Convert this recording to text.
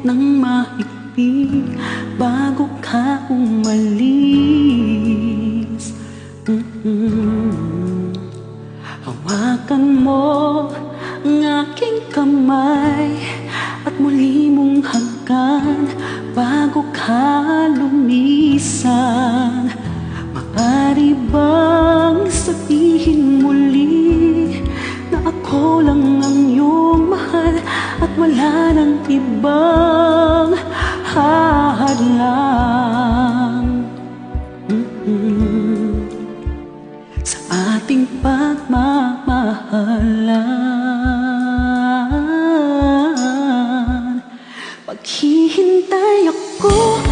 ng mahigpit bago ka umalis. Hawakan mo ang aking kamay at muli mong hagkan bago ka lumisan. Maaari bang sabihin muli na ako lang ang iyong mahal at wala nang ibang hadlang sa ating pagmamahalan? Paghihintay ako